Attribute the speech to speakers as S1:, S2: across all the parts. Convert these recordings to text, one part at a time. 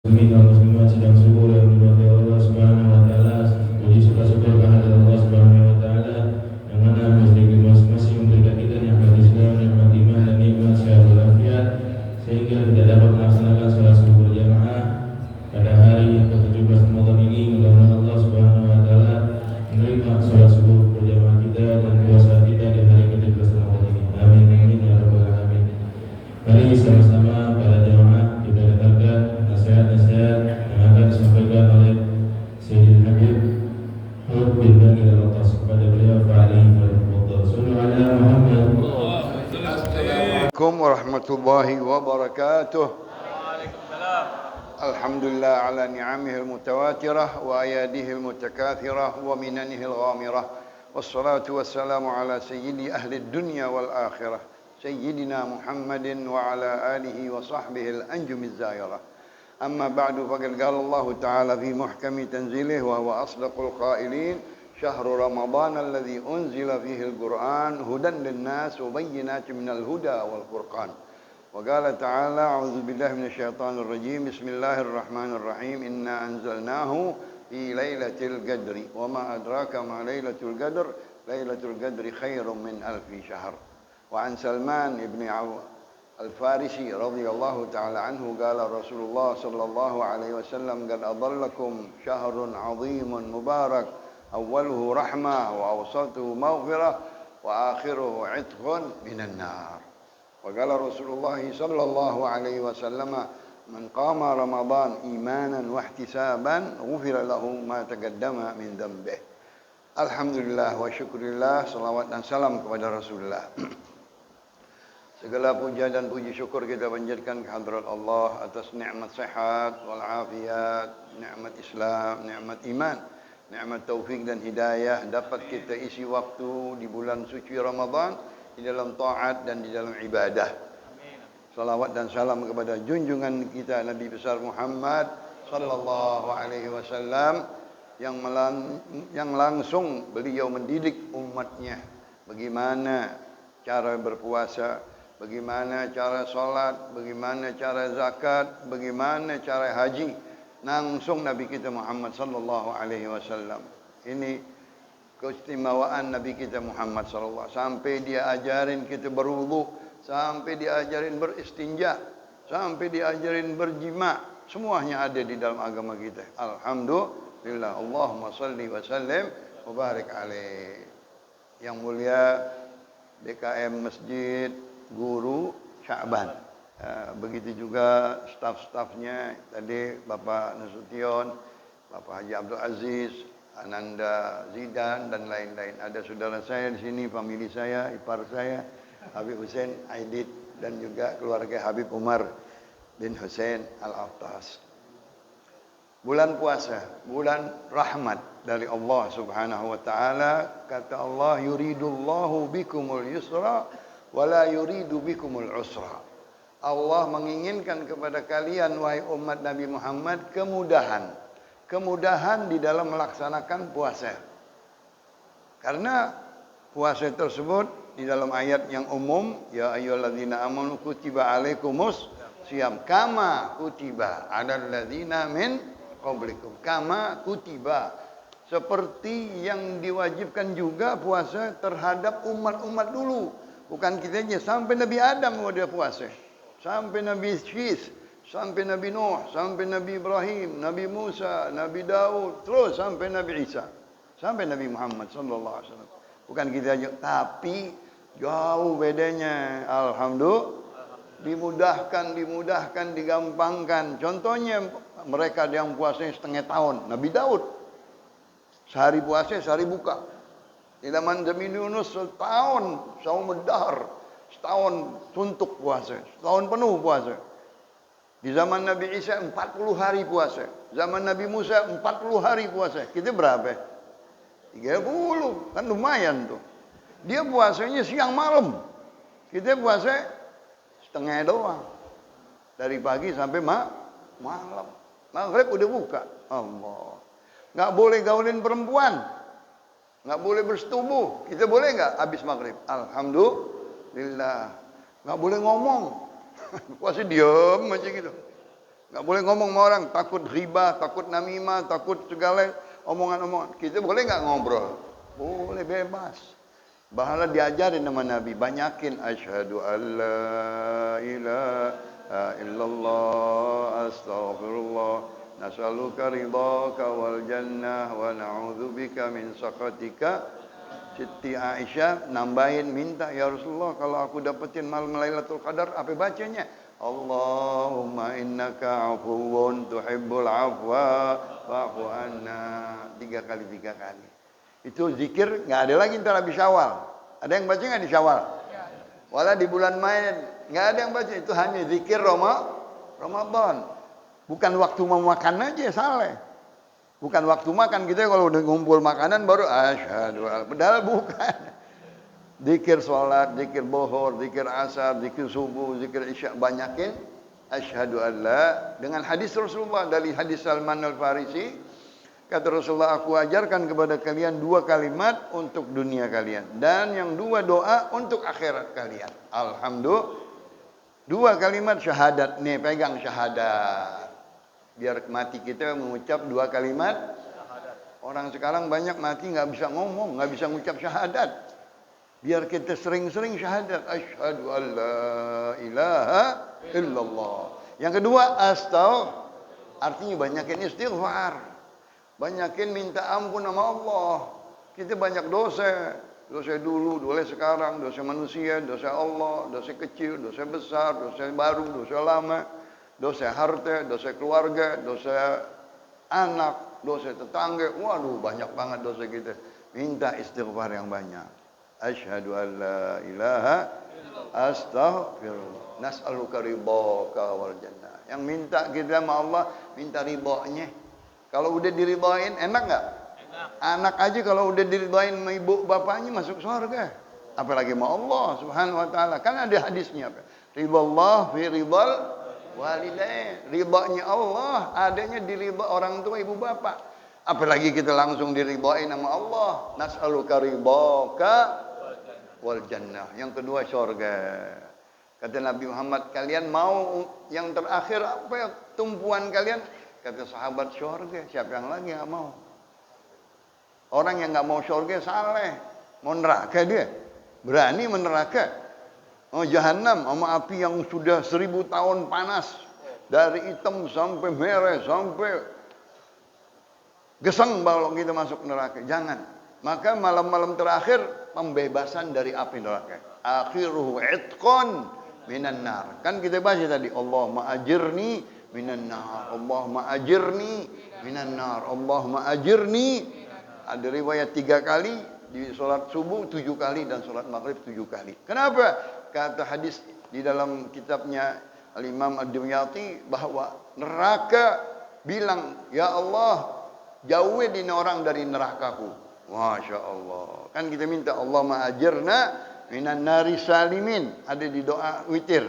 S1: Muslimin dan muslimat sedang subuh yang dirahmati Allah Subhanahu wa taala. Puji syukur kehadirat Allah Subhanahu wa taala yang mana masing-masing memberikan kita nikmat Islam, nikmat iman dan nikmat sehat walafiat sehingga kita dapat melaksanakan salat subuh berjamaah pada hari yang ke-17 Ramadan ini. Mudah-mudahan Allah Subhanahu wa taala menerima salat subuh berjamaah kita dan puasa kita di hari ke-17 Ramadan ini. Amin amin ya rabbal alamin. Mari sama-sama para jamaah kita dengarkan nasihat-nasihat yang akan disampaikan oleh Sayyidina Habib Hud bin Bani al-Atas kepada beliau fa'alaihi wa rahmatullah. Sallu ala Muhammad.
S2: Assalamualaikum warahmatullahi wabarakatuh. Alhamdulillah ala ni'amihil mutawatirah wa ayadihil mutakathirah wa minanihil ghamirah. Wassalatu wassalamu ala sayyidi ahli dunya wal akhirah Sayyidina Muhammadin wa ala alihi wa sahbihi al-anjumiz zahirah. Amma ba'du faqad qala Allah ta'ala fi muhkami tanzilih wa huwa asdaqul qailin syahru ramadan alladhi unzila fihi al-Qur'an hudan lin-nas wa bayyinatin minal huda wal furqan. Wa qala ta'ala a'udzu billahi minasyaitonir rajim bismillahirrahmanirrahim inna anzalnahu fi lailatul qadri wa ma adraka ma lailatul qadri khairum min alfi syahr. وعن سلمان بن الفارسي رضي الله تعالى عنه قال رسول الله صلى الله عليه وسلم قد أضلكم شهر عظيم مبارك أوله رحمة وأوسطه مغفرة وآخره عتق من النار. وقال رسول الله صلى الله عليه وسلم من قام رمضان إيمانا واحتسابا غفر له ما تقدم من ذنبه. Alhamdulillah wa syukurillah, salawat dan salam kepada Rasulullah. Segala puja dan puji syukur kita panjatkan kehadrat Allah atas nikmat sehat wal afiat, nikmat Islam, nikmat iman, nikmat taufik dan hidayah dapat kita isi waktu di bulan suci Ramadan di dalam taat dan di dalam ibadah. Salawat dan salam kepada junjungan kita Nabi besar Muhammad sallallahu alaihi wasallam yang langsung beliau mendidik umatnya bagaimana cara berpuasa, bagaimana cara sholat, bagaimana cara zakat, bagaimana cara haji. Langsung Nabi kita Muhammad sallallahu alaihi wasallam. Ini keistimewaan Nabi kita Muhammad sallallahu sampai dia ajarin kita berwudu, sampai dia ajarin beristinja, sampai dia ajarin berjima, semuanya ada di dalam agama kita. Alhamdulillah. Allahumma salli wa sallim wa barik alaih. Yang mulia DKM Masjid Guru Sya'ban, begitu juga staf-stafnya tadi Bapak Nasution, Bapak Haji Abdul Aziz, Ananda Zidan dan lain-lain. Ada saudara saya di sini, famili saya, ipar saya, Habib Hussein Aidit dan juga keluarga Habib Umar bin Hussein Al-Aftas. Bulan puasa, bulan rahmat dari Allah Subhanahu wa taala. Kata Allah, yuridullahu bikumul yusra wala yuridu bikumul usra. Allah menginginkan kepada kalian wahai umat Nabi Muhammad kemudahan. Kemudahan di dalam melaksanakan puasa. Karena puasa tersebut di dalam ayat yang umum, ya ayyuhalladzina amanu kutiba alaikumus siyam kama kutiba alal ladzina min qablikum. Kama kutiba, seperti yang diwajibkan juga puasa terhadap umat-umat dulu. Bukan kita aja, sampai Nabi Adam dia puasa. Sampai Nabi Syis, sampai Nabi Nuh, sampai Nabi Ibrahim, Nabi Musa, Nabi Daud, terus sampai Nabi Isa, sampai Nabi Muhammad sallallahu alaihi wasallam. Bukan kita aja, tapi jauh bedanya. Alhamdulillah, dimudahkan, digampangkan. Contohnya mereka yang puasanya setengah tahun. Nabi Daud sehari puasa, sehari buka. Di zaman Nabi Yunus setahun saum dahar, setahun suntuk puasa, setahun penuh puasa. Di zaman Nabi Isa 40 hari puasa. Zaman Nabi Musa 40 hari puasa. Kita berapa? 30, kan lumayan tuh. Dia puasanya siang malam. Kita puasa setengah doang. Dari pagi sampai malam. Maghrib udah buka. Allah. Nggak boleh gaulin perempuan. Nggak boleh bersetubuh. Kita boleh nggak habis maghrib? Alhamdulillah. Nggak boleh ngomong. Puasa diam aja gitu. Nggak boleh ngomong sama orang, takut riba, takut namimah, takut segala omongan-omongan. Kita boleh nggak ngobrol? Boleh, bebas. Bahala diajarin sama Nabi, banyakin asyhadu alla ilaha illallah astaghfirullah nas'aluka ridhaka wal jannah wa na'udzubika min sakhatika. Siti Aisyah nambahin minta, ya Rasulullah kalau aku dapetin malam Lailatul Qadar apa bacanya? Allahumma innaka afuwun tuhibbul afwa fa'fu anna. 3 kali. Itu zikir nggak ada lagi ntar habis Syawal. Ada yang baca nggak di Syawal? Wala di bulan Main nggak ada yang baca. Itu hanya zikir Ramadan. Bukan waktu mau makan aja salah. Bukan waktu makan kita kalau udah ngumpul makanan baru asyhadu. Padahal bukan. Zikir sholat, zikir bohor, zikir asar, zikir subuh, zikir isya, banyakin asyhadu alla. Dengan hadis Rasulullah dari hadis Salman Al-Farisi, kata Rasulullah, aku ajarkan kepada kalian 2 kalimat untuk dunia kalian dan yang 2 doa untuk akhirat kalian. Alhamdulillah. 2 kalimat syahadat nih, pegang syahadat. Biar mati kita mengucap 2 kalimat. Orang sekarang banyak mati nggak bisa ngomong, nggak bisa mengucap syahadat. Biar kita sering-sering syahadat. Asyhadu an la ilaha illallah. Yang kedua, astaghfirullah. Artinya banyakin istighfar. Banyakin minta ampun sama Allah. Kita banyak dosa. Dosa dulu, dosa sekarang, dosa manusia, dosa Allah, dosa kecil, dosa besar, dosa baru, dosa lama, dosa harta, dosa keluarga, dosa anak, dosa tetangga. Waduh, banyak banget dosa kita. Minta istighfar yang banyak. Asyhadu an la ilaha astaghfirullah nas'aluka ridhaka wal jannah. Yang minta kita sama Allah, minta ridhonya. Kalau udah diridhoin enak enggak? Enak. Anak aja kalau udah diridhoin sama ibu bapaknya masuk surga. Apalagi sama Allah Subhanahu wa taala. Kan ada hadisnya apa? Ridhallah fi ridhal walidain. Ridhonya Allah adanya di ridha orang tua ibu bapak. Apalagi kita langsung diridhoin sama Allah. Nas'aluka ridhaka wal jannah. Yang kedua surga. Kata Nabi Muhammad, kalian mau yang terakhir apa ya tumpuan kalian? Kata sahabat surga. Siapa yang lagi nggak mau? Orang yang nggak mau surga salah. Mau neraka dia. Berani meneraka. Oh jahanam sama api yang sudah 1000 tahun panas. Dari hitam sampai merah sampai geseng kalau kita masuk neraka. Jangan. Maka malam-malam terakhir pembebasan dari api neraka. Akhiruhu itqan minan nar. Kan kita baca tadi, Allahumma ajirni minan nar. Allahumma ajirni minan nar. Allahumma ajirni. Ada riwayat 3 kali, di sholat subuh 7 kali dan sholat maghrib 7 kali. Kenapa? Kata hadis di dalam kitabnya Al-Imam Ad-Dimyati bahwa neraka bilang, ya Allah, jauhin ini orang dari nerakaku. Masya Allah. Kan kita minta Allahumma ajirna minan nari salimin. Ada di doa witir.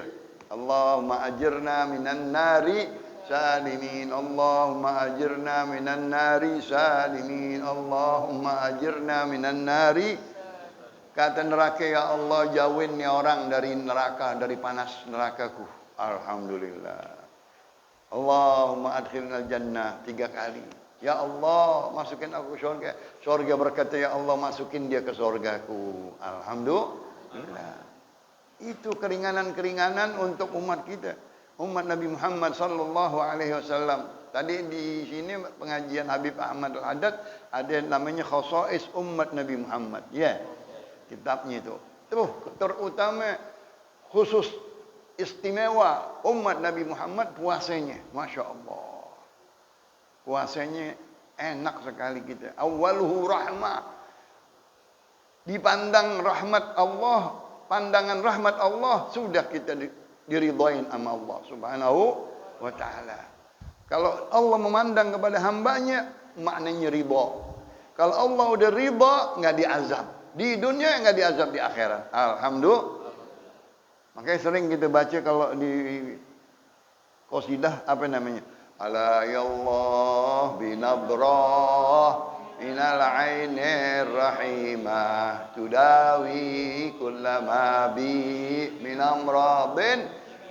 S2: Allahumma ajirna minan nari salimin. Allahumma ajirna minan nari salimin. Allahumma ajirna minan nari. Kata neraka, ya Allah jauhin nih orang dari neraka, dari panas nerakaku. Alhamdulillah. Allahumma adkhilna jannah 3 kali. Ya Allah, masukin aku surga. Surga berkata, ya Allah masukin dia ke surgaku. Alhamdulillah. Itu keringanan-keringanan untuk umat kita. Umat Nabi Muhammad sallallahu alaihi wasallam. Tadi di sini pengajian Habib Ahmad Al-Haddad ada namanya Khosais Umat Nabi Muhammad. Ya, kitabnya itu. Tuh, terutama khusus istimewa umat Nabi Muhammad puasanya. Masya Allah. Puasanya enak sekali kita. Awaluhu rahmah. Dipandang rahmat Allah, pandangan rahmat Allah, sudah kita diridhoin sama Allah Subhanahu wa ta'ala. Kalau Allah memandang kepada hambanya, maknanya ridha. Kalau Allah udah ridha, nggak diazab. Di dunia nggak diazab di akhirat. Alhamdulillah. Makanya sering kita baca kalau di qasidah apa namanya? Ala ya Allah binabrah minal ainir rahimah tudawi kullama bi min amradin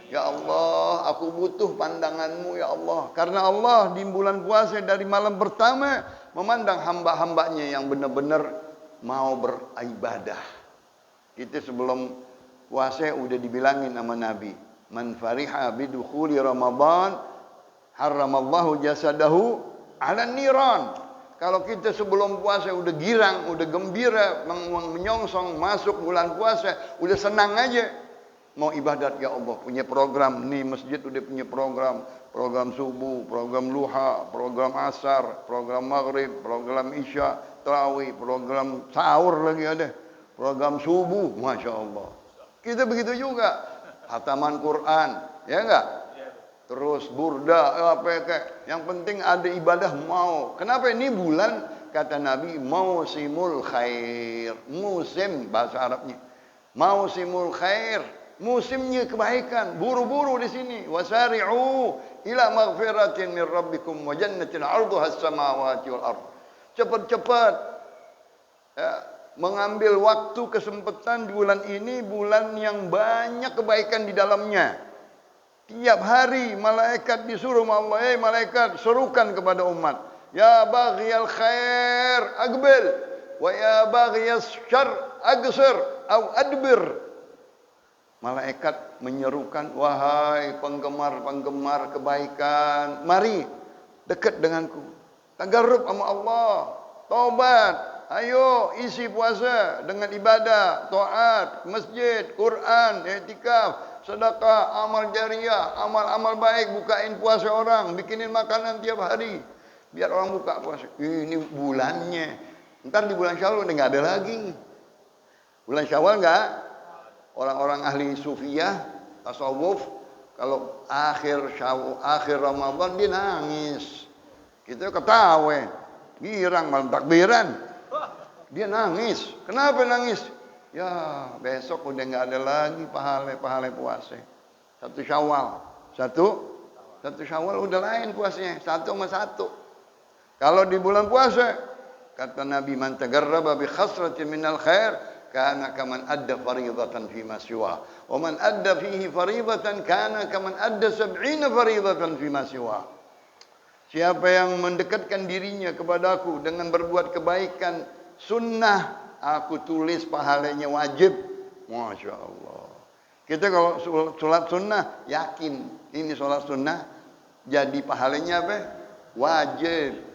S2: Ya Allah, aku butuh pandanganmu ya Allah. Karena Allah di bulan puasa dari malam pertama memandang hamba-hambanya yang benar-benar mau beribadah. Kita sebelum puasa udah dibilangin sama Nabi, man fariha bidukhuli Ramadan haramallahu jasadahu ala niran. Kalau kita sebelum puasa udah girang, udah gembira, menyongsong masuk bulan puasa, udah senang aja. Mau ibadat ya Allah, punya program. Nih masjid udah punya program. Program subuh, program luha, program asar, program maghrib, program isya, tarawih, program sahur lagi ada. Program subuh, Masya Allah. Kita begitu juga. Hataman Quran, ya enggak? Terus burda, apa kayak. Yang penting ada ibadah mau. Kenapa ini bulan? Kata Nabi, mausimul khair. Musim bahasa Arabnya. Mausimul khair. Musimnya kebaikan, buru-buru di sini. Wasari'u ila maghfiratin min rabbikum wa jannatin 'arduha as-samawati wal ardh. Cepat-cepat ya, mengambil waktu kesempatan di bulan ini, bulan yang banyak kebaikan di dalamnya. Tiap hari malaikat disuruh Allah, malaikat serukan kepada umat, ya baghiyal khair aqbil wa ya baghiyas syarr aqsir au adbir. Malaikat menyerukan, wahai penggemar-penggemar kebaikan, mari dekat denganku. Tagarrub sama Allah, taubat, ayo isi puasa dengan ibadah, taat, masjid, Quran, i'tikaf, sedekah, amal jariah, amal-amal baik, bukain puasa orang, bikinin makanan tiap hari. Biar orang buka puasa. Ini bulannya. Ntar di bulan Syawal udah nggak ada lagi. Bulan Syawal nggak. Orang-orang ahli sufiyah, tasawuf, kalau akhir Ramadan dia nangis. Kita ketawa, girang malam takbiran. Dia nangis. Kenapa nangis? Ya besok udah nggak ada lagi pahala puasa. Satu Syawal udah lain puasanya. Satu sama satu. Kalau di bulan puasa, kata Nabi, man tagarraba bi khasratin minal khair kana kaman adda faridatan fi ma siwa wa man adda fihi faridatan kana kaman adda 70 faridatan fi ma siwa. Siapa yang mendekatkan dirinya kepadaku dengan berbuat kebaikan sunnah, aku tulis pahalanya wajib. Masya Allah. Kita kalau sholat sunnah yakin ini sholat sunnah jadi pahalanya apa? Wajib.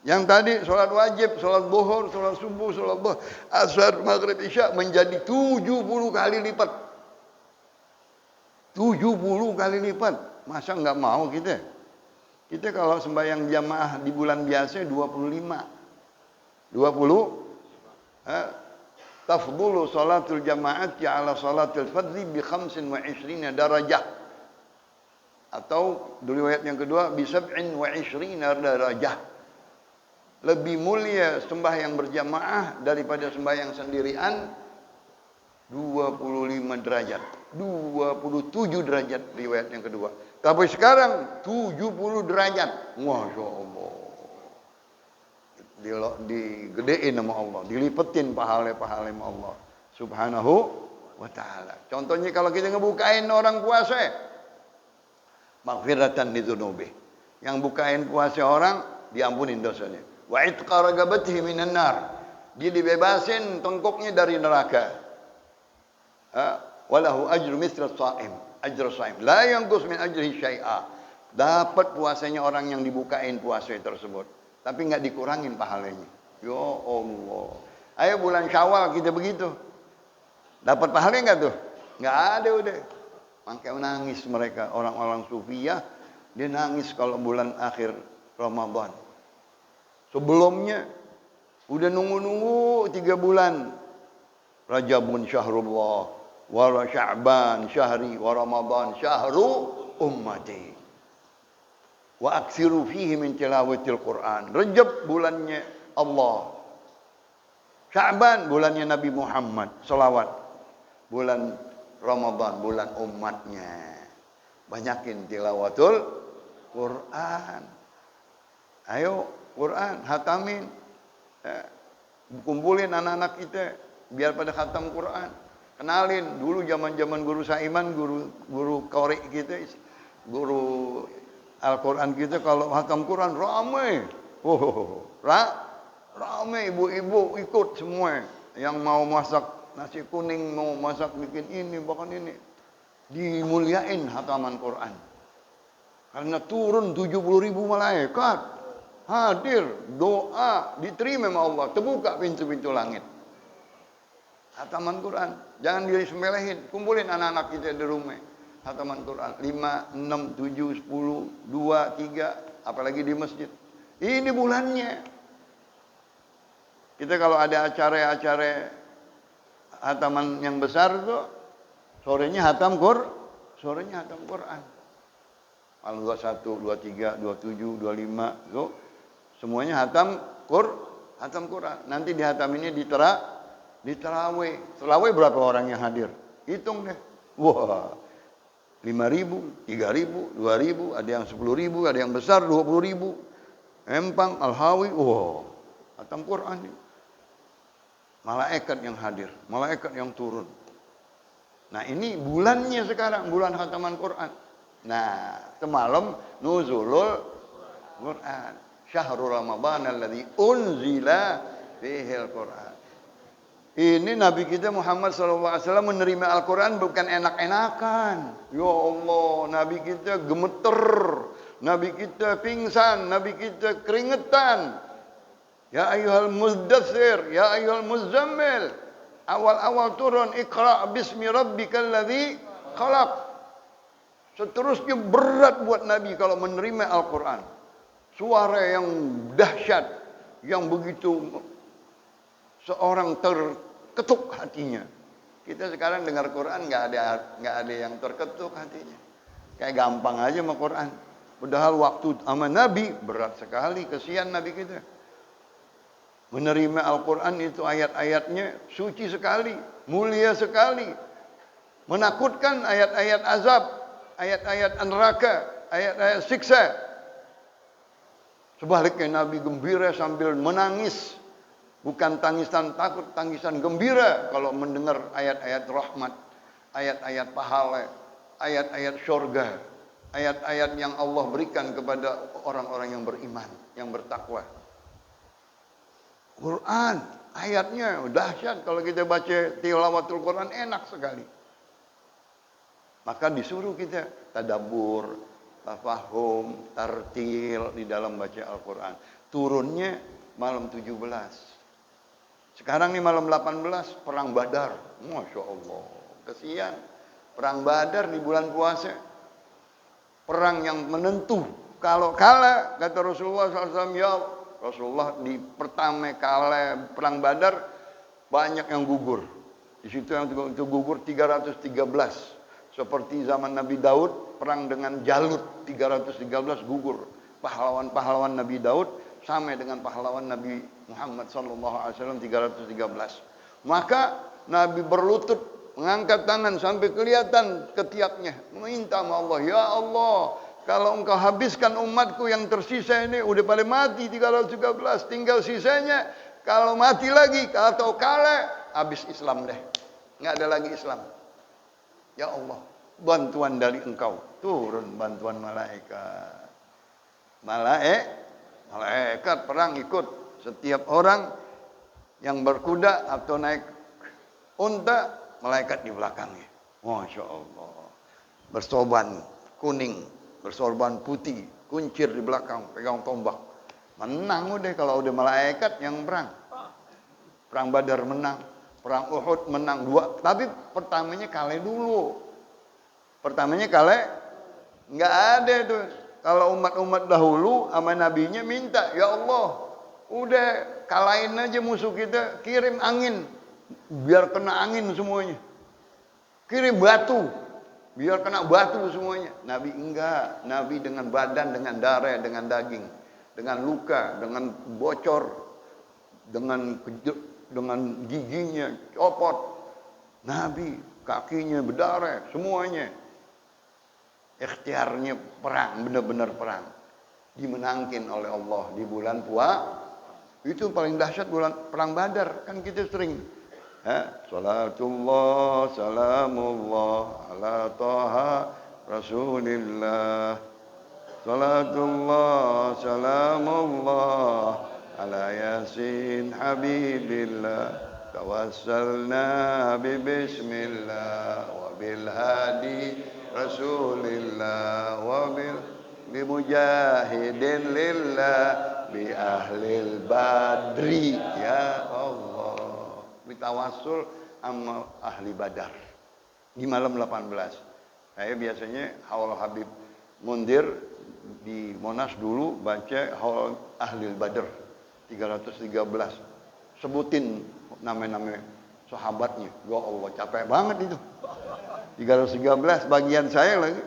S2: Yang tadi sholat wajib, sholat zuhur, sholat subuh, sholat duha, asar, maghrib, isya menjadi 70 kali lipat. 70 kali lipat. Masa nggak mau kita? Kita kalau sembahyang jamaah di bulan biasa 25. 20 tafdulu salatul jamaati ala salatul fardhi bi 25 darajah. Atau riwayat yang kedua bi 27 darajah. Lebih mulia sembahyang berjamaah daripada sembahyang sendirian 25 derajat. 27 derajat riwayat yang kedua. Tapi sekarang 70 derajat. Masya Allah. Digedein sama Allah. Dilipetin pahala-pahala sama Allah. Subhanahu wa ta'ala. Contohnya kalau kita ngebukain orang puasa. Maghfiratan lidzunubi. Yang bukain puasa orang, diampunin dosanya. Wa itqa raqabatihi minan nar. Dia dibebasin tengkuknya dari neraka. Walahu ajru mithla shaim. Ajru shaim. La yanqus min ajrihi syai'a. Dapat puasanya orang yang dibukain puasa tersebut. Tapi enggak dikurangin pahalanya. Ya Allah. Ayo bulan Syawal kita begitu. Dapat pahalanya enggak tuh? Enggak ada udah. Makanya nangis mereka orang-orang sufiyah. Dia nangis kalau bulan akhir Ramadan. Sebelumnya udah nunggu-nunggu 3 bulan. Rajabun syahrullah, wa Sya'ban syahri, wa Ramadan syahru ummati. Wa aksiru fihi min tilawatil Quran. Rajab bulannya Allah. Sya'ban bulannya Nabi Muhammad salawat. Bulan Ramadan bulan umatnya. Banyakin tilawatul Quran. Ayo Quran, hatamin. Kumpulin anak-anak kita biar pada khatam Quran. Kenalin dulu zaman-zaman guru Saiman, guru Qori kita, guru Al-Quran kita kalau hatam Quran ramai. Ramai ibu-ibu ikut semua. Yang mau masak nasi kuning, mau masak bikin ini, bahkan ini. Dimuliain hataman Quran. Karena turun 70.000 malaikat. Hadir, doa, diterima sama Allah. Terbuka pintu-pintu langit. Hataman Quran. Jangan disembelehin. Kumpulin anak-anak kita di rumah. Hataman Quran. 5, 6, 7, 10, 2, 3. Apalagi di masjid. Ini bulannya. Kita kalau ada acara-acara hataman yang besar tuh, sorenya hatam Quran. Malam 21, 23, 27, 25 tuh semuanya hatam Quran. Nanti di hatam ini di tarawih. Tarawih berapa orang yang hadir? Hitung deh. Wah. 5.000, 3.000, 2.000, ada yang 10.000, ada yang besar 20.000. Empang, Al-Hawi, wah. Hatam Quran ini. Malaikat yang hadir, malaikat yang turun. Nah, ini bulannya sekarang, bulan hataman Quran. Nah, semalam nuzulul Quran. Syahrul Ramadan alladzi unzila fihil Quran. Ini Nabi kita Muhammad SAW menerima Al-Quran bukan enak-enakan. Ya Allah, Nabi kita gemeter, Nabi kita pingsan, Nabi kita keringetan. Ya ayyuhal muzdathir, ya ayyuhal muzammil. Awal-awal turun, Iqra' bismi rabbikal ladzi khalaq. Seterusnya berat buat Nabi kalau menerima Al-Quran. Suara yang dahsyat, yang begitu seorang terketuk hatinya. Kita sekarang dengar Quran nggak ada yang terketuk hatinya. Kayak gampang aja sama Quran. Padahal waktu sama Nabi berat sekali, kesian Nabi kita. Menerima Al-Quran itu ayat-ayatnya suci sekali, mulia sekali. Menakutkan ayat-ayat azab, ayat-ayat neraka, ayat-ayat siksa. Sebaliknya Nabi gembira sambil menangis. Bukan tangisan takut, tangisan gembira kalau mendengar ayat-ayat rahmat, ayat-ayat pahala, ayat-ayat syurga, ayat-ayat yang Allah berikan kepada orang-orang yang beriman, yang bertakwa. Quran, ayatnya dahsyat. Kalau kita baca tilawatul Quran enak sekali. Maka disuruh kita tadabbur, tafahum, tartil di dalam baca Al-Quran. Turunnya malam 17. Sekarang nih malam 18, perang Badar. Masya Allah, kesian. Perang Badar di bulan puasa. Perang yang menentu. Kalau kalah, kata Rasulullah SAW, ya Rasulullah di pertama kali perang Badar banyak yang gugur. Di situ yang gugur 313. Seperti zaman Nabi Daud perang dengan Jalut 313 gugur. Pahlawan-pahlawan Nabi Daud sama dengan pahlawan Nabi Muhammad SAW 313. Maka Nabi berlutut mengangkat tangan sampai kelihatan ketiaknya, meminta sama Allah, ya Allah, kalau engkau habiskan umatku yang tersisa ini, udah pada mati 313, tinggal sisanya, kalau mati lagi, atau kalah, habis Islam deh. Nggak ada lagi Islam. Ya Allah, bantuan dari engkau. Turun bantuan malaikat. Malaikat perang ikut. Setiap orang yang berkuda atau naik unta, malaikat di belakangnya. Masya Allah. Bersorban kuning, bersorban putih, kuncir di belakang, pegang tombak. Menang udah kalau udah malaikat yang perang. Perang Badar menang, perang Uhud menang 2. Tapi pertamanya kalah dulu. Pertamanya kalah, nggak ada tuh. Kalau umat-umat dahulu sama nabinya minta, ya Allah, udah kalahin aja musuh kita, kirim angin, biar kena angin semuanya. Kirim batu, biar kena batu semuanya. Nabi enggak. Nabi dengan badan, dengan darah, dengan daging, dengan luka, dengan bocor, dengan giginya copot. Nabi kakinya berdarah, semuanya. Ikhtiarnya perang, benar-benar perang. Dimenangkin oleh Allah di bulan puasa. Itu paling dahsyat bulan perang Badar. Kan kita sering Salatullah salamullah ala taha rasulillah. Salatullah salamullah ala yasin habibillah. Tawassalna bismillah wa bil hadi rasulillah wa bil mujahidin lillah bi ahlil badri ya Allah. Bitawassul sama ahli badar di malam 18. Saya biasanya haul Habib Mundir di Monas dulu baca haul ahli badar 313. Sebutin nama-nama sahabatnya. Ya Allah, capek banget itu. 313 bagian saya lagi.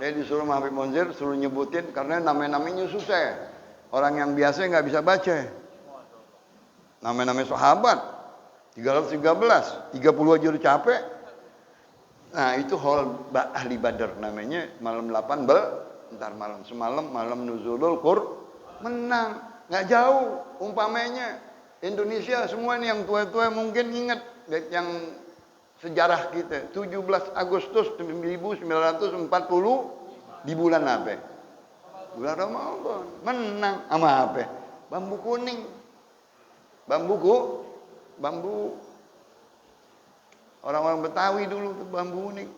S2: Saya disuruh sama Habib Munzir, suruh nyebutin karena nama-namanya susah. Orang yang biasa nggak bisa baca. Nama-nama sahabat 313, 30 aja udah capek. Nah, itu hall ahli badar namanya malam 8 ntar malam semalam malam nuzulul menang. Nggak jauh umpamanya Indonesia semua nih yang tua-tua mungkin ingat yang sejarah kita 17 Agustus 1940 di bulan apa? Bulan Ramadan. Menang sama apa? Bambu kuning. Bambu orang-orang Betawi dulu tuh bambu kuning.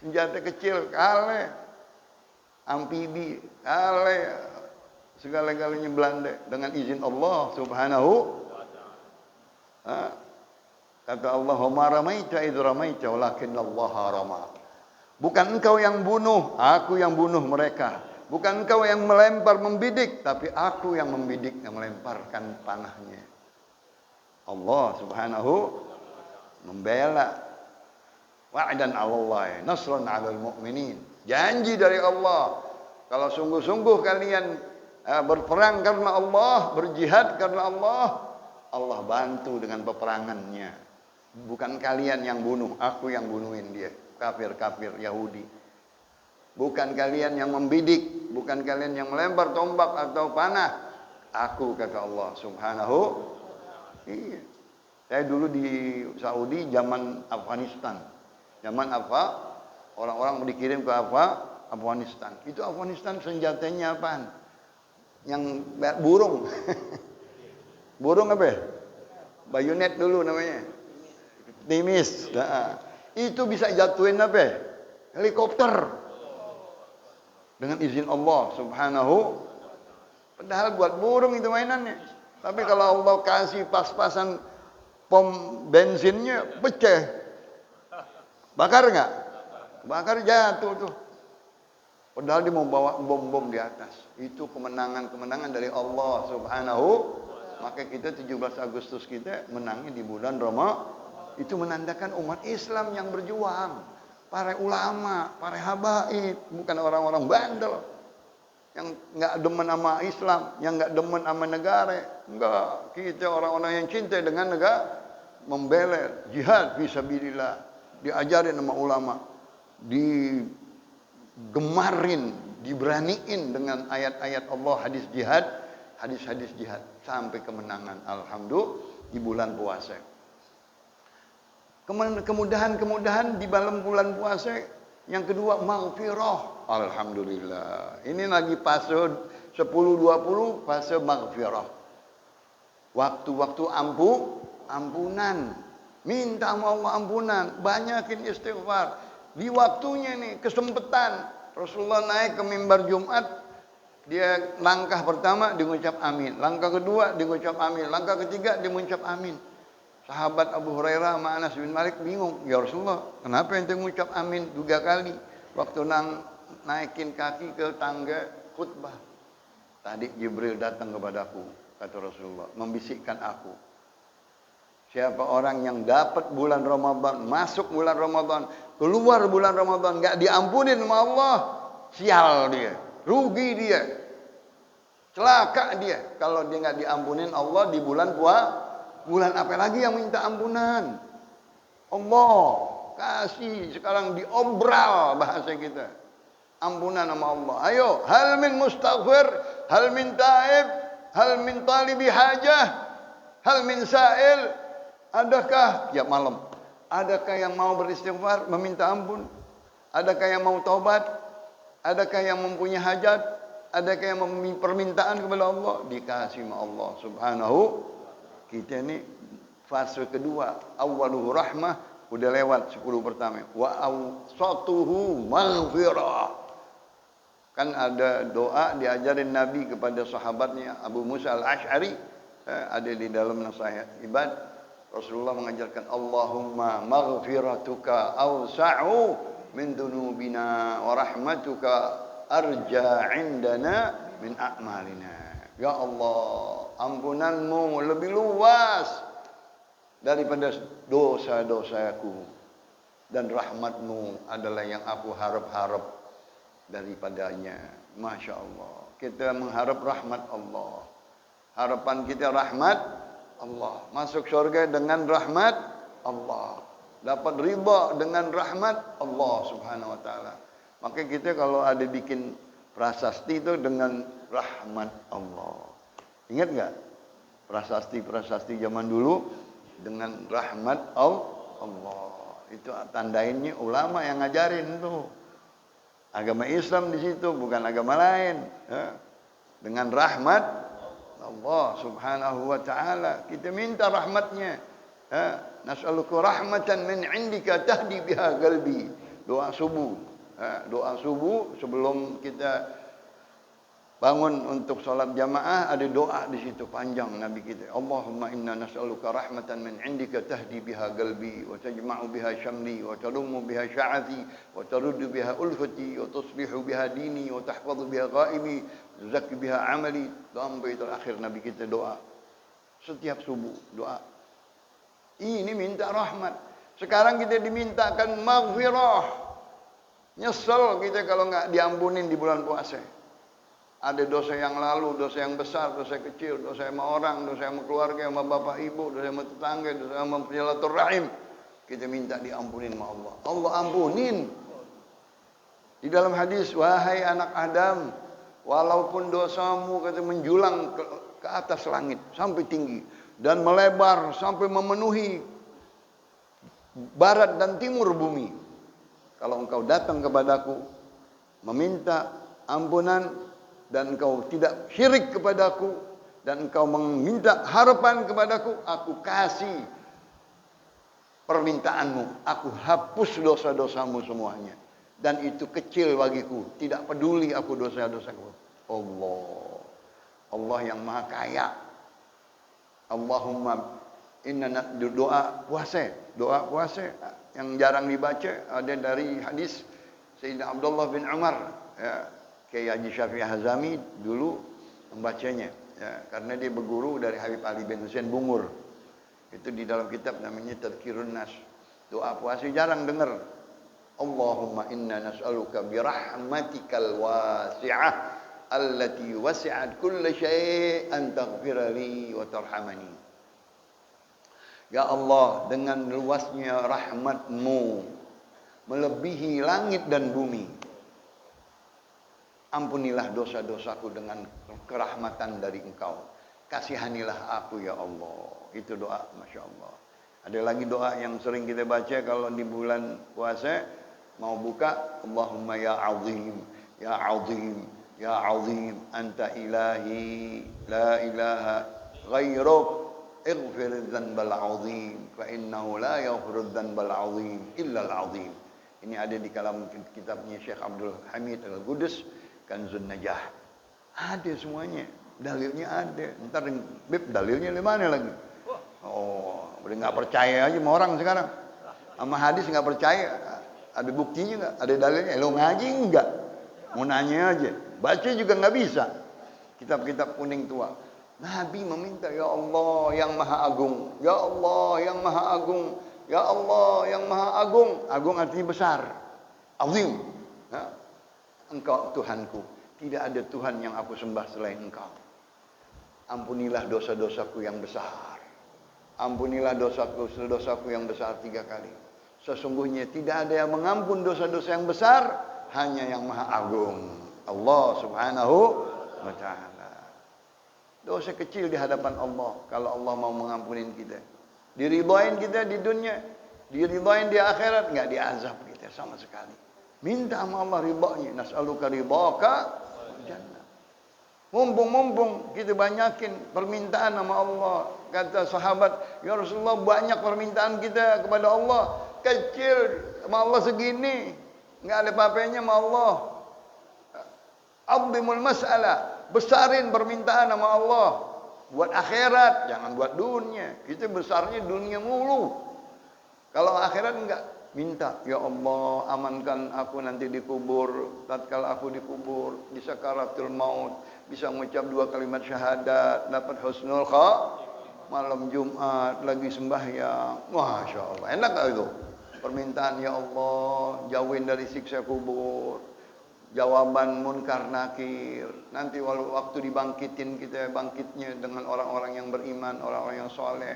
S2: Senjata kecil kale. Amfibi kale. Segala-galanya Belanda dengan izin Allah Subhanahu kata Allah ma ramaita idh ramaita walakin Allah rama. Bukan engkau yang bunuh, aku yang bunuh mereka. Bukan engkau yang melempar membidik, tapi aku yang membidik yang melemparkan panahnya. Allah Subhanahu membela. Wa'dan 'alallahi nasrun 'alal mu'minin. Janji dari Allah. Kalau sungguh-sungguh kalian berperang karena Allah, berjihad karena Allah, Allah bantu dengan peperangannya. Bukan kalian yang bunuh, aku yang bunuhin dia. Kafir-kafir Yahudi. Bukan kalian yang membidik, bukan kalian yang melempar tombak atau panah. Aku kata Allah Subhanahu. Iya. Saya dulu di Saudi zaman Afghanistan. Zaman apa? Orang-orang dikirim ke Afghanistan. Itu Afghanistan senjatanya apaan? Yang burung. Burung apa ya? Bayonet dulu namanya. Timis. Nah, itu bisa jatuhin apa ya? Helikopter. Dengan izin Allah Subhanahu. Padahal buat burung itu mainannya. Tapi kalau Allah kasih pas-pasan pom bensinnya pecah. Bakar nggak? Bakar jatuh tuh. Padahal dia mau bawa bom-bom di atas. Itu kemenangan-kemenangan dari Allah Subhanahu. Maka kita 17 Agustus kita menangnya di bulan Ramadan. Itu menandakan umat Islam yang berjuang. Para ulama, para habaib, bukan orang-orang bandel. Yang nggak demen sama Islam, yang nggak demen sama negara. Enggak, kita orang-orang yang cinta dengan negara. Membela, jihad fisabilillah. Diajarin sama ulama. Gemarin, diberaniin dengan ayat-ayat Allah, hadis jihad, hadis-hadis jihad sampai kemenangan alhamdulillah di bulan puasa. Kemudahan-kemudahan di dalam bulan puasa. Yang kedua maghfirah, alhamdulillah. Ini lagi fase 10-20 fase maghfirah. Waktu-waktu ampunan. Minta sama Allah ampunan, banyakin istighfar. Di waktunya nih, kesempatan. Rasulullah naik ke mimbar Jumat, dia langkah pertama dia mengucap amin. Langkah kedua dia mengucap amin. Langkah ketiga dia mengucap amin. Sahabat Abu Hurairah sama Anas bin Malik bingung. Ya Rasulullah, kenapa ente mengucap amin 3 kali? Waktu naikin kaki ke tangga khutbah. Tadi Jibril datang kepadaku, kata Rasulullah, membisikkan aku. Siapa orang yang dapat bulan Ramadan, masuk bulan Ramadan, keluar bulan Ramadan, nggak diampunin sama Allah, sial dia, rugi dia, celaka dia. Kalau dia nggak diampunin Allah di bulan bulan apa lagi yang minta ampunan? Allah kasih sekarang diobral bahasa kita. Ampunan sama Allah. Ayo, hal min mustaghfir, hal min taib, hal min talibi hajah, hal min sa'il. Adakah tiap malam? Adakah yang mau beristighfar, meminta ampun? Adakah yang mau taubat? Adakah yang mempunyai hajat? Adakah yang mempunyai permintaan kepada Allah? Dikasih sama Allah Subhanahu. Kita ni fase kedua, awwaluhu rahmah, udah lewat 10 pertama. Wa awsatuhu maghfirah. Kan ada doa diajarin Nabi kepada sahabatnya Abu Musa al-Ash'ari, ada di dalam nasihat ibad. Rasulullah mengajarkan Allahumma maghfiratuka awsa'u min dunubina wa rahmatuka arja indana min a'malina. Ya Allah, ampunanmu lebih luas daripada dosa-dosaku, dan rahmatmu adalah yang aku harap-harap daripadanya. Masya Allah, kita mengharap rahmat Allah. Harapan kita rahmat Allah, masuk surga dengan rahmat Allah, dapat riba dengan rahmat Allah Subhanahu wa taala. Maka kita kalau ada bikin prasasti itu dengan rahmat Allah. Ingat enggak? Prasasti zaman dulu dengan rahmat Allah. Itu tandainnya ulama yang ngajarin tuh. Agama Islam di situ, bukan agama lain. Dengan rahmat Allah Subhanahu wa taala. Kita minta rahmatnya. Nas'aluka rahmatan min 'indika tahdi biha qalbi. Doa subuh. Doa subuh sebelum kita bangun untuk salat jamaah, ada doa di situ panjang Nabi kita. Allahumma inna nas'aluka rahmatan min 'indika tahdi biha qalbi wa tajma'u biha syamli wa talummu biha sya'ati wa taruddu biha ulfati wa tuslihu biha dini wa tahfazu biha qaimi wa tuzakki biha amali. Sampai terakhir Nabi kita doa. Setiap subuh doa. Ini minta rahmat. Sekarang kita dimintakan maghfirah. Nyesel kita kalau enggak diampunin di bulan puasa. Ada dosa yang lalu, dosa yang besar, dosa kecil, dosa sama orang, dosa sama keluarga, sama bapak ibu, dosa sama tetangga, dosa sama silaturahim. Kita minta diampunin sama Allah. Allah ampunin. Di dalam hadis, wahai anak Adam, walaupun dosamu kata menjulang ke atas langit sampai tinggi dan melebar sampai memenuhi barat dan timur bumi, kalau engkau datang kepadaku meminta ampunan dan engkau tidak syirik kepadaku dan engkau meminta harapan kepadaku, aku kasih permintaanmu, aku hapus dosa-dosamu semuanya, dan itu kecil bagiku, tidak peduli aku dosa-dosaku. Allah yang maha kaya. Allahumma inna doa puasa yang jarang dibaca, ada dari hadis Sayyidina Abdullah bin Umar, ya, Kiai Haji Syafi'i Hazami dulu membacanya, ya, karena dia berguru dari Habib Ali bin Husain Bungur. Itu di dalam kitab namanya Tadhkirun Nas. Doa puasa jarang dengar. Allahumma inna nas'aluka bi rahmatikal wasi'ah allati wasi'at kulla syai'an taghfira li wa tarhamani. Ya Allah, dengan luasnya rahmatmu melebihi langit dan bumi, ampunilah dosa-dosaku dengan kerahmatan dari Engkau. Kasihanilah aku ya Allah. Itu doa, Masya Allah. Ada lagi doa yang sering kita baca kalau di bulan puasa, mau buka, Allahumma ya azim, ya azim, ya azim, anta ilahi, la ilaha ghairuk, ighfir dzanbal azim, fa innahu la yaghfiru dzanbal azim illa al azim. Ini ada di dalam kitabnya Syekh Abdul Hamid Al-Qudus, Kanzun Najah. Ada semuanya, dalilnya ada. Ntar Beb, dalilnya di mana lagi? Oh, udah nggak percaya aja sama orang sekarang. Sama hadis nggak percaya. Ada buktinya nggak? Ada dalilnya? Lo ngaji nggak? Mau nanya aja. Baca juga nggak bisa. Kitab-kitab kuning tua. Nabi meminta, ya Allah yang maha agung, ya Allah yang maha agung, ya Allah yang maha agung. Agung artinya besar, azim. Ya. Engkau Tuhanku, tidak ada Tuhan yang aku sembah selain Engkau. Ampunilah dosa-dosaku yang besar. Ampunilah dosaku yang besar 3 kali. Sesungguhnya tidak ada yang mengampun dosa-dosa yang besar, hanya yang maha agung, Allah Subhanahu wa ta'ala. Dosa kecil di hadapan Allah, kalau Allah mau mengampunin kita. Diridhoin kita di dunia, diridhoin di akhirat, enggak diazab kita sama sekali. Minta sama Allah ridhonya. Nas'aluka ridhaka wal jannah. Mumpung kita banyakin permintaan sama Allah. Kata sahabat, ya Rasulullah, banyak permintaan kita kepada Allah. Kecil sama Allah segini, enggak ada apa-apanya sama Allah. Abdimul mas'alah, besarin permintaan sama Allah. Buat akhirat, jangan buat dunia. Kita besarnya dunia mulu. Kalau akhirat enggak, minta, ya Allah, amankan aku nanti dikubur. Tatkala aku dikubur, di sakaratul maut, bisa mengucap 2 kalimat syahadat, dapat husnul khatimah. Malam Jumat lagi sembahyang, masya Allah, enak gak itu? Permintaan, ya Allah, jauhin dari siksa kubur. Jawaban munkar nakir. Nanti waktu dibangkitin kita, bangkitnya dengan orang-orang yang beriman, orang-orang yang soleh.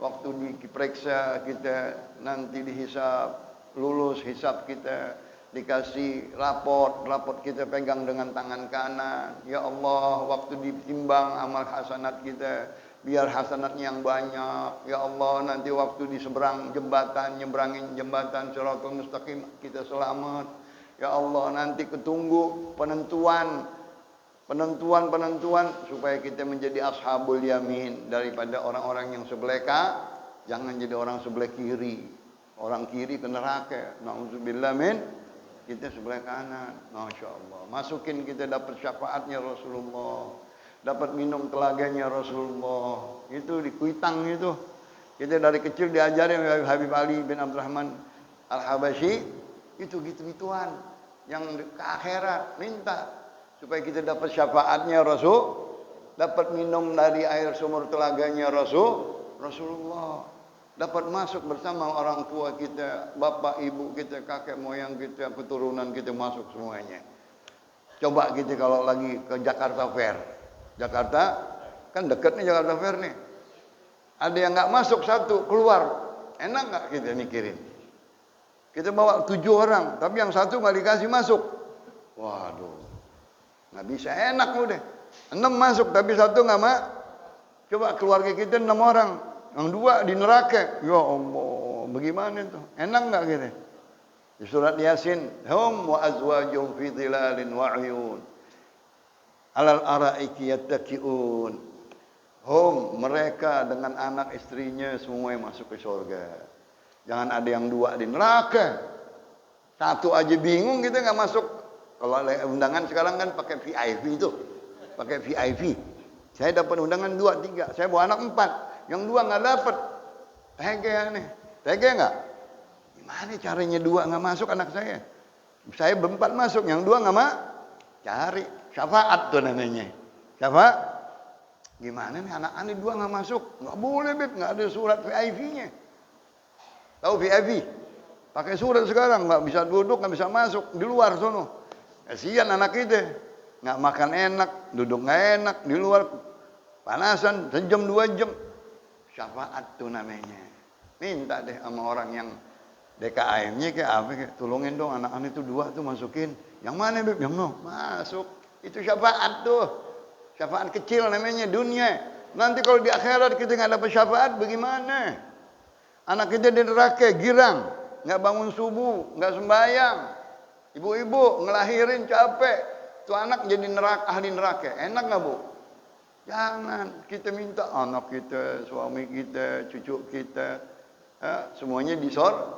S2: Waktu diperiksa kita, nanti dihisab, lulus hisab kita, dikasih raport kita pegang dengan tangan kanan. Ya Allah, waktu ditimbang amal hasanat kita, biar hasanatnya yang banyak. Ya Allah, nanti waktu di seberang jembatan, nyebrangin jembatan Shiratal Mustaqim, kita selamat. Ya Allah, nanti ketunggu penentuan supaya kita menjadi ashabul yamin, daripada orang-orang yang sebelah jangan jadi orang sebelah kiri. Orang kiri ke neraka. Nauzubillah min, kita sebelah kanan. Masya Allah. Masukin kita dapat syafaatnya Rasulullah, dapat minum telaganya Rasulullah. Itu di Kuitang itu. Kita dari kecil diajarin oleh Habib Ali bin Abdurrahman Al-Habashi. Itu gitu-gituan yang ke akhirat, minta supaya kita dapat syafaatnya Rasul, dapat minum dari air sumur telaganya Rasulullah, dapat masuk bersama orang tua kita, bapak ibu kita, kakek moyang kita, keturunan kita, masuk semuanya. Coba kita kalau lagi ke Jakarta Fair, Jakarta kan dekat nih Jakarta Fair nih, ada yang nggak masuk satu keluar, enak nggak kita mikirin? Kita bawa 7 orang, tapi yang satu nggak dikasih masuk. Waduh, nggak bisa, enak udah. 6 masuk, tapi satu nggak mau. Coba keluarga kita 6 orang, yang 2 di neraka. Ya Allah, bagaimana itu? Enak nggak gitu? Di surat Yasin, hum wa azwajum fi dhilalin wa 'uyun, alal araiki yattaqiun. Hum, mereka dengan anak istrinya semuanya masuk ke surga. Jangan ada yang 2 di neraka. Satu aja bingung kita nggak masuk. Kalau ada undangan sekarang kan pakai VIP itu, pakai VIP. Saya dapat undangan 2, 3. Saya bawa anak 4. Yang 2 nggak dapat. Tege nih, tege nggak? Gimana caranya 2 nggak masuk anak saya? Saya berempat masuk, yang 2 nggak mau. Cari syafaat tuh namanya. Syafaat. Gimana nih anak-anak 2 nggak masuk? Nggak boleh, Beb, nggak ada surat VIP-nya. Tahu VIP? Pakai surat sekarang, nggak bisa duduk, nggak bisa masuk, di luar sono. Kasihan anak kita, nggak makan enak, duduk nggak enak, di luar panasan, sejam 2 jam. Syafaat tuh namanya. Minta deh sama orang yang DKM-nya kayak apa, kayak tolongin dong anak-anak itu 2 tuh masukin. Yang mana, Beb? Yang no, masuk. Itu syafaat tuh. Syafaat kecil namanya dunia. Nanti kalau di akhirat kita nggak dapat syafaat, bagaimana? Anak kita di neraka, girang, nggak bangun subuh, nggak sembahyang. Ibu-ibu ngelahirin capek, tuh anak jadi ahli neraka. Enak nggak, Bu? Jangan. Kita minta anak kita, suami kita, cucu kita, semuanya disor.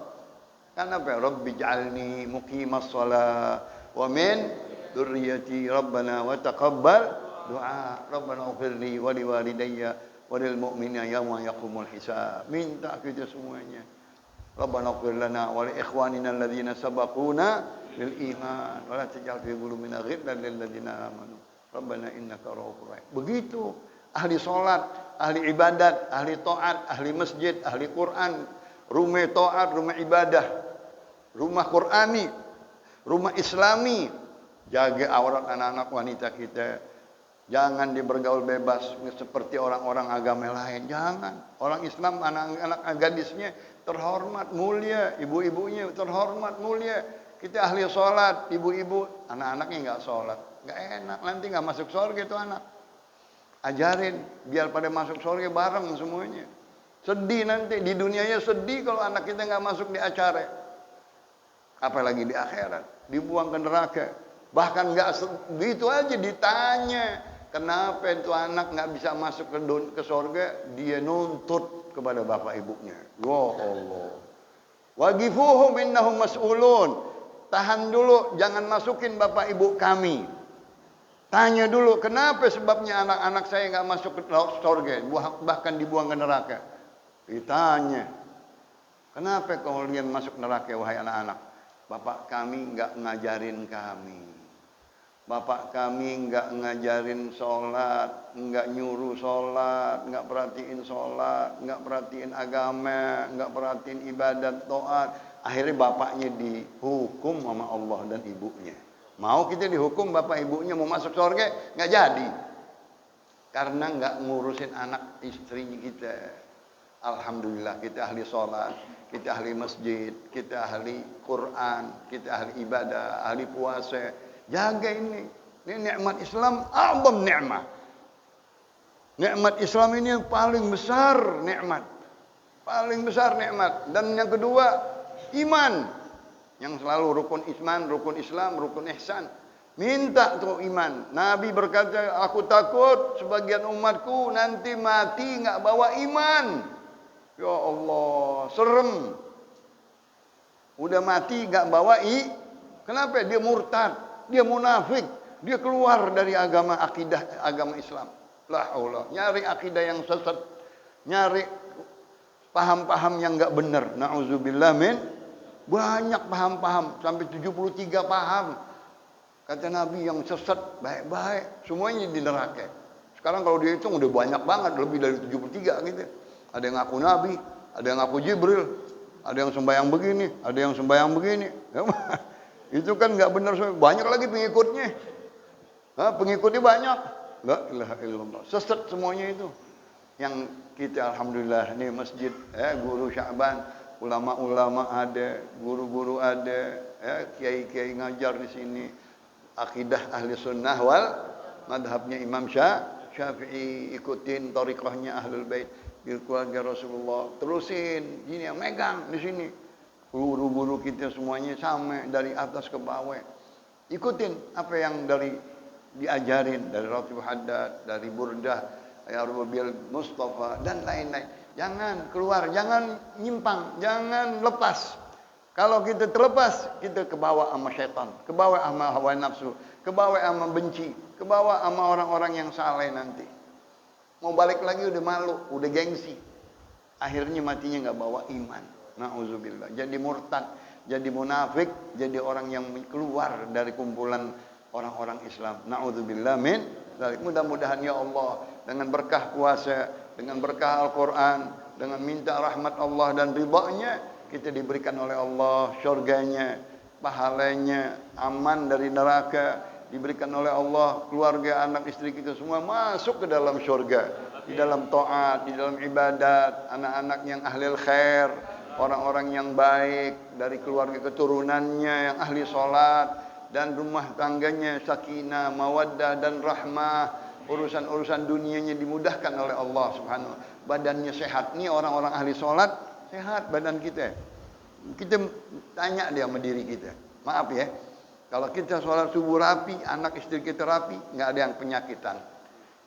S2: Kan apa? Rabbi ja'alni muqimas shalah wa min dzurriyyati rabbana wa taqabbal du'a. Rabbana ighfirli wa liwalidayya walil mu'minina yauma yaqumul hisab. Minta kita semuanya. Rabbana ighfir lana wa li ikhwanina alladhina sabaquna bil iman wa la taj'al fi qulubina ghillan lil ladzina amanu. Rabbana innaka ra'ufur rahim. Begitu ahli salat, ahli ibadat, ahli taat, ahli masjid, ahli Quran, rumah taat, rumah ibadah, rumah Qurani, rumah Islami. Jaga aurat anak-anak wanita kita. Jangan dibergaul bebas seperti orang-orang agama lain. Jangan. Orang Islam anak-anak gadisnya terhormat, mulia. Ibu-ibunya terhormat, mulia. Kita ahli sholat, ibu-ibu. Anak-anaknya nggak sholat. Nggak enak. Nanti nggak masuk surga itu anak. Ajarin. Biar pada masuk surga bareng semuanya. Sedih nanti di dunianya, sedih kalau anak kita nggak masuk di acara. Apalagi di akhirat, dibuang ke neraka. Bahkan nggak begitu aja ditanya, kenapa itu anak nggak bisa masuk ke surga? Dia nuntut kepada bapak ibunya. Ya Allah. Waqifuhum innahum mas'ulun. Tahan dulu, jangan masukin bapak ibu kami. Tanya dulu, kenapa sebabnya anak-anak saya nggak masuk ke surga, bahkan dibuang ke neraka. Ditanya, kenapa kalian masuk neraka wahai anak-anak? Bapak kami nggak ngajarin kami. Bapak kami nggak ngajarin sholat, nggak nyuruh sholat, nggak perhatiin sholat, nggak perhatiin agama, nggak perhatiin ibadat, taat. Akhirnya bapaknya dihukum sama Allah dan ibunya. Mau kita dihukum bapak ibunya mau masuk surga, nggak jadi. Karena nggak ngurusin anak istri kita. Alhamdulillah kita ahli sholat, kita ahli masjid, kita ahli Quran, kita ahli ibadah, ahli puasa. Jaga ini nikmat Islam, a'zam nikmat. Nikmat Islam ini yang paling besar nikmat. Paling besar nikmat. Dan yang kedua, iman. Yang selalu rukun iman, rukun Islam, rukun ihsan. Minta tuh iman. Nabi berkata, aku takut sebagian umatku nanti mati nggak bawa iman. Ya Allah, serem. Udah mati nggak bawa kenapa? Dia murtad, dia munafik, dia keluar dari agama akidah agama Islam. La haula. Nyari akidah yang sesat, nyari paham-paham yang nggak benar. Nauzubillah min. Banyak paham-paham, sampai 73 paham. Kata Nabi yang sesat, baik-baik, semuanya di neraka. Sekarang kalau dihitung udah banyak banget, lebih dari 73 gitu. Ada yang ngaku Nabi, ada yang ngaku Jibril, ada yang sembahyang begini, ada yang sembahyang begini. Itu kan nggak benar semua. Banyak lagi pengikutnya. Pengikutnya banyak. La ilaha illallah. Sesat semuanya itu. Yang kita alhamdulillah nih masjid, guru Sya'ban, ulama-ulama ada, guru-guru ada, kiai-kiai ngajar di sini. Akidah ahli sunnah wal madhabnya Imam Syafi'i, ikutin thariqahnya ahlul bait, keluarga Rasulullah. Terusin, ini yang megang di sini. Guru-guru kita semuanya sama dari atas ke bawah. Ikutin apa yang diajarin dari Ratib Haddad, dari Burdah, ya Rubil Mustafa dan lain-lain. Jangan keluar, jangan nyimpang, jangan lepas. Kalau kita terlepas, kita kebawa sama syaitan, kebawa sama hawa nafsu, kebawa sama benci, kebawa sama orang-orang yang saleh nanti. Mau balik lagi udah malu, udah gengsi. Akhirnya matinya nggak bawa iman. Nauzubillah. Jadi murtad, jadi munafik, jadi orang yang keluar dari kumpulan orang-orang Islam. Nauzubillah min dzalik. Mudah-mudahan ya Allah dengan berkah puasa, dengan berkah Al-Quran, dengan minta rahmat Allah dan ridha-Nya, kita diberikan oleh Allah syurganya, pahalanya, aman dari neraka, diberikan oleh Allah keluarga, anak istri kita semua masuk ke dalam syurga, di dalam taat, di dalam ibadat, anak-anak yang ahli khair, orang-orang yang baik dari keluarga keturunannya yang ahli salat, dan rumah tangganya sakinah, mawaddah dan rahmah. Urusan-urusan dunianya dimudahkan oleh Allah Subhanahu. Badannya sehat. Nih orang-orang ahli sholat sehat badan kita. Kita tanya dia sama diri kita. Maaf ya, kalau kita sholat subuh rapi, anak istri kita rapi, nggak ada yang penyakitan,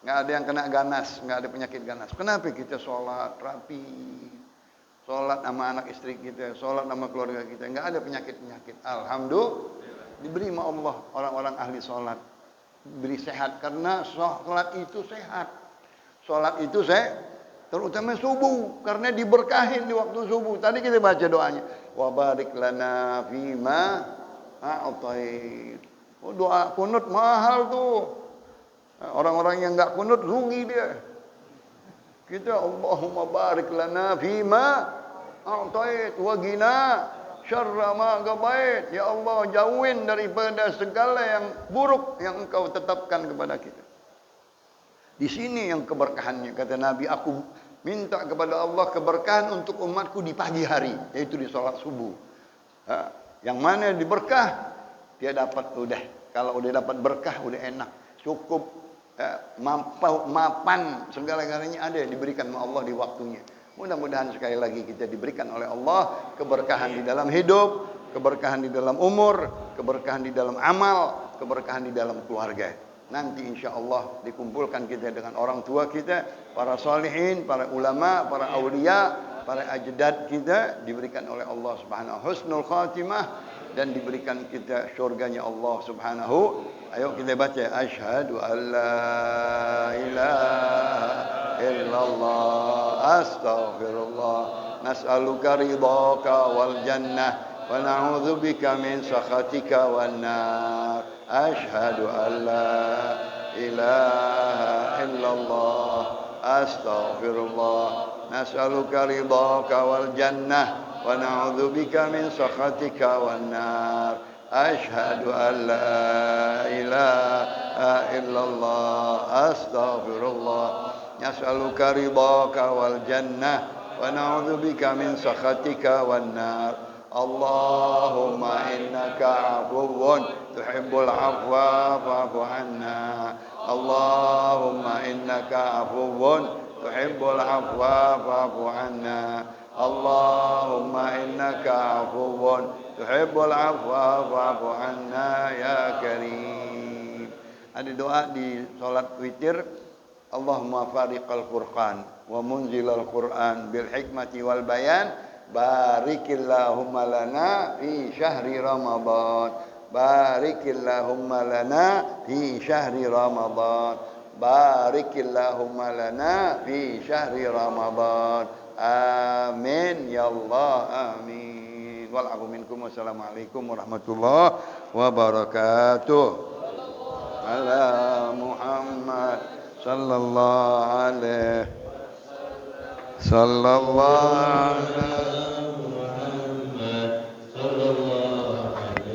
S2: nggak ada yang kena ganas, nggak ada penyakit ganas. Kenapa kita sholat rapi, sholat sama anak istri kita, sholat sama keluarga kita, nggak ada penyakit-penyakit. Alhamdulillah diberi sama Allah orang-orang ahli sholat. Beri sehat karena sholat itu sehat. Sholat itu terutama subuh karena diberkahin di waktu subuh. Tadi kita baca doanya. Wa barik lana fima a'tait. Oh, doa kunut mahal tuh. Orang-orang yang enggak kunut rugi dia. Kita Allahumma barik lana fima a'tait wa gina syarra ma gabait. Ya Allah, jauhin daripada segala yang buruk yang Engkau tetapkan kepada kita. Di sini yang keberkahannya, kata Nabi, aku minta kepada Allah keberkahan untuk umatku di pagi hari, yaitu di sholat subuh. Yang mana diberkah, dia dapat udah. Kalau udah dapat berkah, udah enak, cukup, mapan segala-galanya ada diberikan oleh Allah di waktunya. Mudah-mudahan sekali lagi kita diberikan oleh Allah keberkahan di dalam hidup, keberkahan di dalam umur, keberkahan di dalam amal, keberkahan di dalam keluarga. Nanti insya Allah dikumpulkan kita dengan orang tua kita, para salihin, para ulama, para aulia, para ajdad kita, diberikan oleh Allah Subhanahu husnul khatimah, dan diberikan kita syurganya Allah Subhanahu. Ayo kita baca, asyhadu an la ilaha illallah, astaghfirullah, nas'aluka ridhaka wal jannah wa na'udzubika min sakhatika wan nar. Asyhadu an la ilaha illallah, astaghfirullah, nas'aluka ridhaka wal jannah wa na'udzubika min sakhatika wan nar. Asyhadu an la ilaha illallah, astaghfirullah, nas'aluka ridhaka wal jannah wa na'udzubika min sakhatika wan nar. Allahumma innaka afuwun tuhibbul afwa fa'fu anna. Allahumma innaka afuwun tuhibbul afwa fa'fu anna. Allahumma innaka afuwun tuhibbul afwa fa'fu anna ya karim. Ada doa di salat witir, Allahumma fariqal furqan wa munzilal Qur'an bil hikmati wal bayan, barikillahumma lana fi syahri Ramadan, barikillahumma lana fi syahri Ramadan, barikillahumma lana fi syahri Ramadan. Amin ya Allah, amin. Wal afu minkum. Wassalamualaikum warahmatullahi wabarakatuh. Ala Muhammad sallallahu alaihi sallallahu
S1: sallallahu alaihi